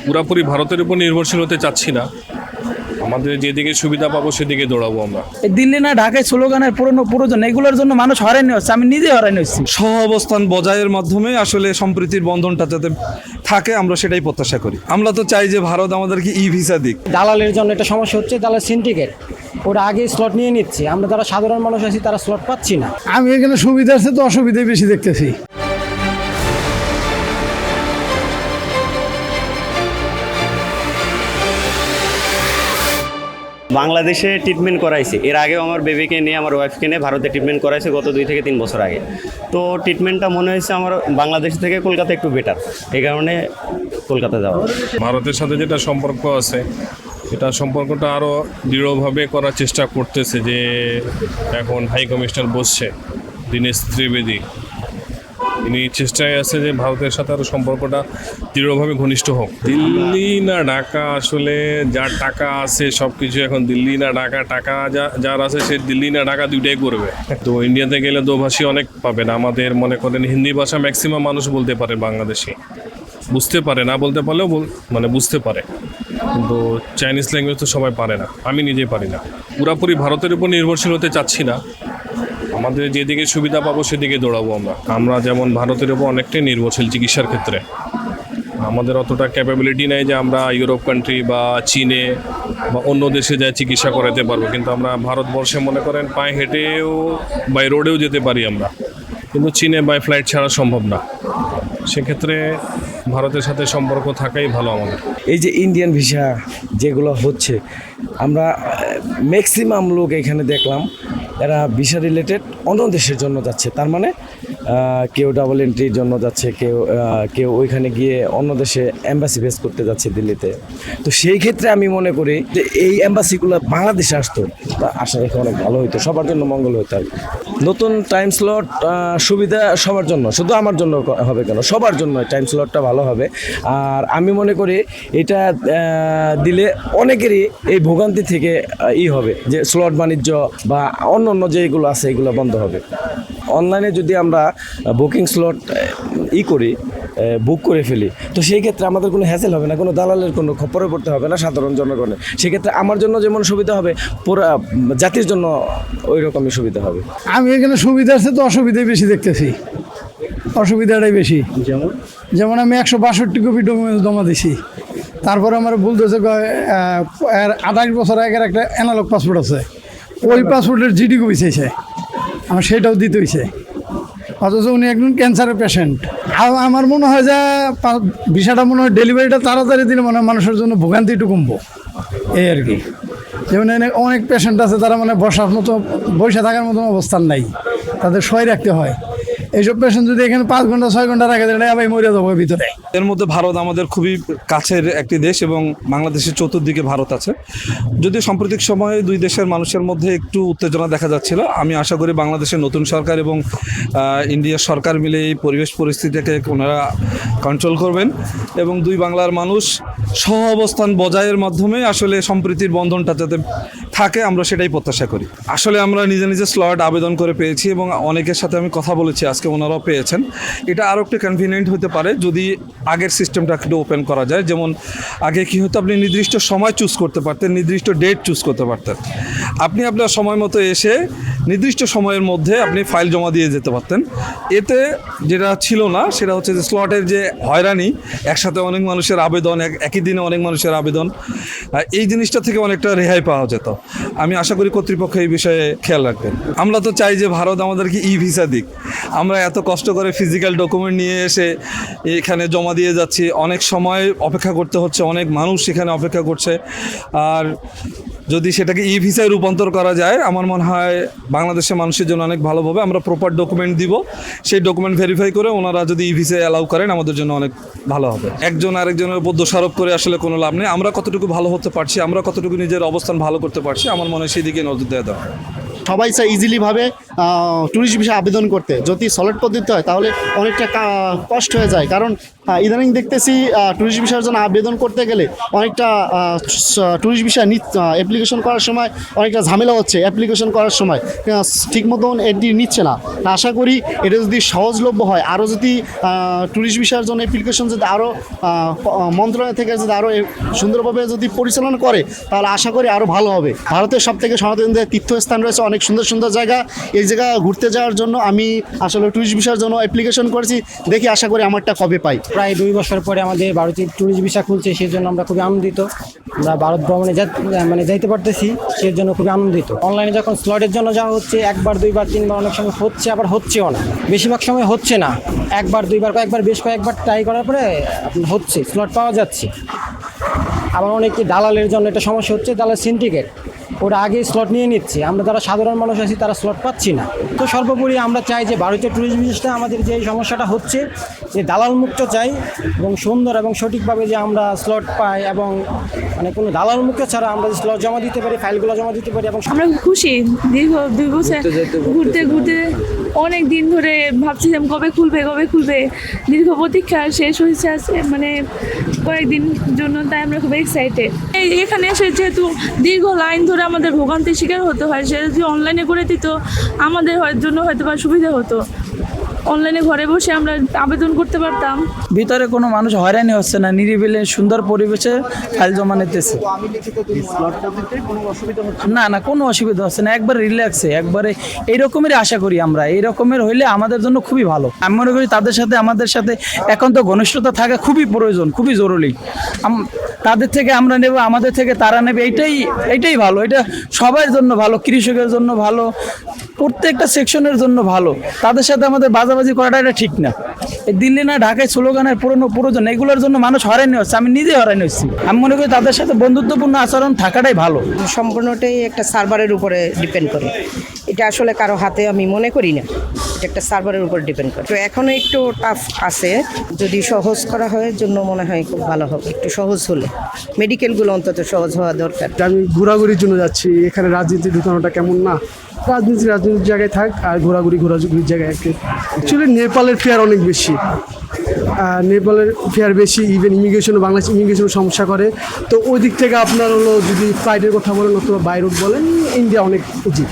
পুরাপুরি ভারতের উপর নির্ভরশীল হতে চাচ্ছি না। আমাদের যেদিকে সুবিধা পাবো সেদিকে দৌড়াবো আমরা। এই দিল্লি না ঢাকায় স্লোগানের প্রয়োজন এগুলোর জন্য মানুষ হয়রানি হচ্ছে, আমি নিজে হয়রানি হচ্ছি। সহ অবস্থান বজায়ের মাধ্যমে আসলে সম্প্রীতির বন্ধনটা যাতে থাকে আমরা সেটাই প্রত্যাশা করি। আমরা তো চাই যে ভারত আমাদেরকে ই ভিসা দিক। দালালের জন্য একটা সমস্যা হচ্ছে, দালাল সিন্ডিকেট ওরা আগে স্লট নিয়ে নিচ্ছে, আমরা যারা সাধারণ মানুষ আছি তারা স্লট পাচ্ছি না। আমি এখানে সুবিধা আছে তো অসুবিধাই বেশি দেখতেছি। বাংলাদেশে ট্রিটমেন্ট করাইছি, এর আগেও আমার বেবিকে নিয়ে আমার ওয়াইফকে নিয়ে ভারতে ট্রিটমেন্ট করাইছে গত 2 থেকে 3 বছর আগে। তো ট্রিটমেন্টটা মনে হয়েছে আমার বাংলাদেশ থেকে কলকাতা একটু বেটার, এই কারণে কলকাতা যাওয়া। ভারতের সাথে যেটা সম্পর্ক আছে এটা সম্পর্কটা আরও দৃঢ়ভাবে করার চেষ্টা করতেছে। যে এখন হাই কমিশনার বসছে দীনেশ ত্রিবেদী, তিনি চেষ্টায় আছে যে ভারতের সাথে আরও সম্পর্কটা দৃঢ়ভাবে ঘনিষ্ঠ হোক। দিল্লি না ঢাকা, আসলে যার টাকা আছে সব কিছু এখন দিল্লি না ঢাকা, টাকা যার আছে সে দিল্লি না ঢাকা দুইটাই করবে। তো ইন্ডিয়াতে গেলে দোভাষী অনেক পাবেন। আমাদের মনে করেন হিন্দি ভাষা ম্যাক্সিমাম মানুষ বলতে পারে, বাংলাদেশি বুঝতে পারে, না বলতে পারলেও মানে বুঝতে পারে, কিন্তু চাইনিজ ল্যাঙ্গুয়েজ তো সবাই পারে না, আমি নিজেই পারি না। পুরাপুরি ভারতের উপর নির্ভরশীল হতে চাচ্ছি না। আমাদের যেদিকে সুবিধা পাবো সেদিকে দৌড়াবো আমরা যেমন ভারতের উপর অনেকটাই নির্ভরশীল চিকিৎসার ক্ষেত্রে। আমাদের অতটা ক্যাপাবিলিটি নেই যে আমরা ইউরোপ কান্ট্রি বা চীনে বা অন্য দেশে যাই চিকিৎসা করাতে পারবো, কিন্তু আমরা ভারতবর্ষে মনে করেন পায়ে হেঁটেও বাই রোডেও যেতে পারি আমরা, কিন্তু চীনে বাই ফ্লাইট ছাড়া সম্ভব না। সেক্ষেত্রে ভারতের সাথে সম্পর্ক থাকাই ভালো আমাদের। এই যে ইন্ডিয়ান ভিসা যেগুলো হচ্ছে, আমরা ম্যাক্সিমাম লোক এখানে দেখলাম এরা ভিসা রিলেটেড অন্য দেশের জন্য যাচ্ছে। তার মানে কেউ ডাবল এন্ট্রির জন্য যাচ্ছে, কেউ ওইখানে গিয়ে অন্য দেশে এম্বাসি ফেস করতে যাচ্ছে দিল্লিতে। তো সেই ক্ষেত্রে আমি মনে করি যে এই এম্বাসিগুলো বাংলাদেশে আসতো, তা আশা রেখে অনেক ভালো হতো, সবার জন্য মঙ্গল হতো আর কি। নতুন টাইম স্লট সুবিধা সবার জন্য, শুধু আমার জন্য হবে কেন, সবার জন্য টাইম স্লটটা ভালো হবে। আর আমি মনে করি এটা দিলে অনেকেরই এই ভোগান্তি থেকে হবে, যে স্লট বাণিজ্য বা অন্য যেগুলো আছে এগুলো বন্ধ হবে। অনলাইনে যদি আমরা বুকিং স্লট বুক করে ফেলি, তো সেই ক্ষেত্রে আমাদের কোনো হ্যাসেল হবে না, কোনো দালালের কোনো খপ্পরে পড়তে হবে না সাধারণ জনগণের। সেক্ষেত্রে আমার জন্য যেমন সুবিধা হবে, পুরা জাতির জন্য ওই রকমই সুবিধা হবে। আমি এখানে সুবিধা আছে তো অসুবিধাই বেশি দেখতেছি, অসুবিধাটাই বেশি। যেমন আমি 162 কপি ডকুমেন্টস জমা দিছি, তারপরে আমার বলতেছে 28 বছর আগের একটা অ্যানালগ পাসপোর্ট আছে, ওই পাসপোর্টের জিডি কপি চাইছে, আমার সেটাও দিতে হয়েছে, অথচ উনি একজন ক্যান্সারের পেশেন্ট। আমার মনে হয় যে ভিসাটা মনে হয় ডেলিভারিটা তাড়াতাড়ি দিলে মনে হয় মানুষের জন্য ভোগান্তি একটু কমবো, এই আর কি। যেমন অনেক পেশেন্ট আছে তারা মানে বসে থাকার মতো অবস্থান নাই, তাদের সয় রাখতে হয়। এইসব পেশেন্ট যদি এখানে 5 ঘন্টা 6 ঘন্টা রাখে দেয়, আমি মরে যাবো ভিতরে। এর মধ্যে ভারত আমাদের খুবই কাছের একটি দেশ এবং বাংলাদেশের চতুর্দিকে ভারত আছে। যদিও সাম্প্রতিক সময়ে দুই দেশের মানুষের মধ্যে একটু উত্তেজনা দেখা যাচ্ছিল, আমি আশা করি বাংলাদেশের নতুন সরকার এবং ইন্ডিয়ার সরকার মিলে এই পরিবেশ পরিস্থিতিকে ওনারা কন্ট্রোল করবেন এবং দুই বাংলার মানুষ সহ অবস্থান বজায়ের মাধ্যমে আসলে সম্প্রীতির বন্ধনটা যাতে থাকে আমরা সেটাই প্রত্যাশা করি। আসলে আমরা নিজে স্লট আবেদন করে পেয়েছি এবং অনেকের সাথে আমি কথা বলেছি, আজকে ওনারাও পেয়েছেন। এটা আরও একটু কনভিনিয়েন্ট হতে পারে যদি আগের সিস্টেমটা একটু ওপেন করা যায়। যেমন আগে কী হতো, আপনি নির্দিষ্ট সময় চুজ করতে পারতেন, নির্দিষ্ট ডেট চুজ করতে পারতেন, আপনি আপনার সময় মতো এসে নির্দিষ্ট সময়ের মধ্যে আপনি ফাইল জমা দিয়ে যেতে পারতেন। এতে যেটা ছিল না সেটা হচ্ছে যে স্লটের যে হয়রানি, একসাথে অনেক মানুষের আবেদন, একই দিনে অনেক মানুষের আবেদন, এই জিনিসটা থেকে অনেকটা রেহাই পাওয়া যেত। আমি আশা করি কর্তৃপক্ষ এই বিষয়ে খেয়াল রাখবেন। আমরা তো চাই যে ভারত আমাদেরকে ই ভিসা দিক। আমরা এত কষ্ট করে ফিজিক্যাল ডকুমেন্ট নিয়ে এসে এখানে জমা দিয়ে যাচ্ছি, অনেক সময় অপেক্ষা করতে হচ্ছে, অনেক মানুষ সেখানে অপেক্ষা করছে। আর যদি সেটাকে ই ভিসায় রূপান্তর করা যায়, আমার মনে হয় বাংলাদেশের মানুষের জন্য অনেক ভালো হবে। আমরা প্রপার ডকুমেন্ট দিব, সেই ডকুমেন্ট ভেরিফাই করে ওনারা যদি ই ভিসায় অ্যালাউ করেন আমাদের জন্য অনেক ভালো হবে। একজন আরেকজনের উপর দোষারোপ করে আসলে কোনো লাভ নেই। আমরা কতটুকু ভালো হতে পারছি, আমরা কতটুকু নিজের অবস্থান ভালো করতে পারছি, আমার মনে হয় সেই দিকে নজর দেওয়া দরকার। সবাই চায় ইজিলিভাবে ট্যুরিস্ট ভিসা আবেদন করতে। যদি সলিড পদ্ধতি হয় তাহলে অনেকটা কষ্ট হয়ে যায়, কারণ ইদানিং দেখতেছি ট্যুরিস্ট ভিসার জন্য আবেদন করতে গেলে অনেকটা ট্যুরিস্ট ভিসা অ্যাপ্লিকেশন করার সময় অনেকটা ঝামেলা হচ্ছে। অ্যাপ্লিকেশন করার সময় ঠিক মতন এটি নিচ্ছে না। আশা করি এটা যদি সহজলভ্য হয়, আরও যদি ট্যুরিস্ট ভিসার জন্য অ্যাপ্লিকেশন যদি আরও মন্ত্রণালয় থেকে যদি আরও সুন্দরভাবে যদি পরিচালনা করে তাহলে আশা করি আরও ভালো হবে। ভারতের সব থেকে সনাতন তীর্থস্থান রয়েছে, অনেক সুন্দর সুন্দর জায়গা। এই জায়গা ঘুরতে যাওয়ার জন্য আমি আসলে ট্যুরিস্ট ভিসার জন্য অ্যাপ্লিকেশন করেছি, দেখি আশা করি আমারটা কবে পাই। প্রায় 2 বছর পরে আমাদের ভারতে ট্যুরিস্ট ভিসা খুলছে, সেই জন্য আমরা খুবই আনন্দিত। আমরা ভারত ভ্রমণে যাইতে পারতেছি, সেই জন্য খুবই আনন্দিত। অনলাইনে যখন স্লটের জন্য যাওয়া হচ্ছে, 1বার 2বার 3বার, অনেক সময় হচ্ছে আবার হচ্ছেও না, বেশিরভাগ সময় হচ্ছে না। 1বার 2বার কয়েকবার বেশ কয়েকবার ট্রাই করার পরে আপনার হচ্ছে, স্লট পাওয়া যাচ্ছে। আবার অনেকে দালালের জন্য একটা সমস্যা হচ্ছে, দালাল সিন্ডিকেট ওরা আগে স্লট নিয়ে নিচ্ছে, আমরা যারা সাধারণ মানুষ আছি তারা স্লট পাচ্ছি না। তো সর্বোপরি আমরা চাই যে ভারতীয় ট্যুরিস্ট ভিসাটা আমাদের যে সমস্যাটা হচ্ছে, যে দালাল মুক্ত চাই এবং সুন্দর এবং সঠিকভাবে যে আমরা স্লট পাই, এবং মানে কোনো দালাল মুক্ত ছাড়া আমরা স্লট জমা দিতে পারি, ফাইলগুলো জমা দিতে পারি। এবং আমরা খুশি, দীর্ঘ 2 বছর ঘুরতে ঘুরতে অনেক দিন ধরে ভাবছিলাম কবে খুলবে। দীর্ঘ প্রতীক্ষা শেষ হয়েছে মানে কয়েকদিন জন্য, তাই আমরা খুব এক্সাইটেড। এখানে এসে যেহেতু দীর্ঘ লাইন ধরে আমাদের ভোগান্তির শিকার হতে হয়, সেটা যদি অনলাইনে করে দিত আমাদের জন্য হয়তো বা সুবিধা হতো। অনলাইনে ঘরে বসে আমরা আবেদন করতে পারতাম। ভিতরে কোনো মানুষ হয়রানি হচ্ছে না, নিরিবিলি সুন্দর পরিবেশে ফাইল জমা নিতেছে। না কোনো অসুবিধা হচ্ছে না, একবার রিল্যাক্সে, একবারে এই রকমেরই আশা করি আমরা। এই রকমের হইলে আমাদের জন্য খুবই ভালো। আমি মনে করি তাদের সাথে আমাদের সাথে এখন তো ঘনিষ্ঠতা থাকা খুবই প্রয়োজন, খুবই জরুরি। তাদের থেকে আমরা নেব, আমাদের থেকে তারা নেবে, এইটাই ভালো। এটা সবার জন্য ভালো, কৃষকের জন্য ভালো, প্রত্যেকটা সেকশনের জন্য ভালো। তাদের সাথে আমাদের বাজাবাজি করাটা এটা ঠিক না। এই দিল্লি না ঢাকায় স্লোগানের প্রয়োজন, এগুলোর জন্য মানুষ হয়রানি হচ্ছে, আমি নিজে হয়রানি হচ্ছি। আমি মনে করি তাদের সাথে বন্ধুত্বপূর্ণ আচরণ থাকাটাই ভালো। সম্পূর্ণটাই একটা সার্ভারের উপরে ডিপেন্ড করে, এটা আসলে কারো হাতে আমি মনে করি না, এটা একটা সার্ভারের উপর ডিপেন্ড করে। তো এখনও একটু টাফ আছে, যদি সহজ করা হয় জন্য মনে হয় খুব ভালো হবে। একটু সহজ হলে মেডিকেলগুলো অন্তত সহজ হওয়া দরকার। আমি ঘোরাঘুরির জন্য যাচ্ছি, এখানে রাজনীতি ঢুকানোটা কেমন না? রাজনীতির জায়গায় থাক, আর ঘোরাঘুরির জায়গায় অ্যাকচুয়ালি নেপালের ফেয়ার অনেক বেশি, নেপালের ফেয়ার বেশি। ইভেন ইমিগ্রেশনও, বাংলাদেশ ইমিগ্রেশনও সমস্যা করে। তো ওই দিক থেকে আপনার হলো যদি ফ্লাইটের কথা বলেন অথবা বাই রুট বলেন, ইন্ডিয়া অনেক উচিত।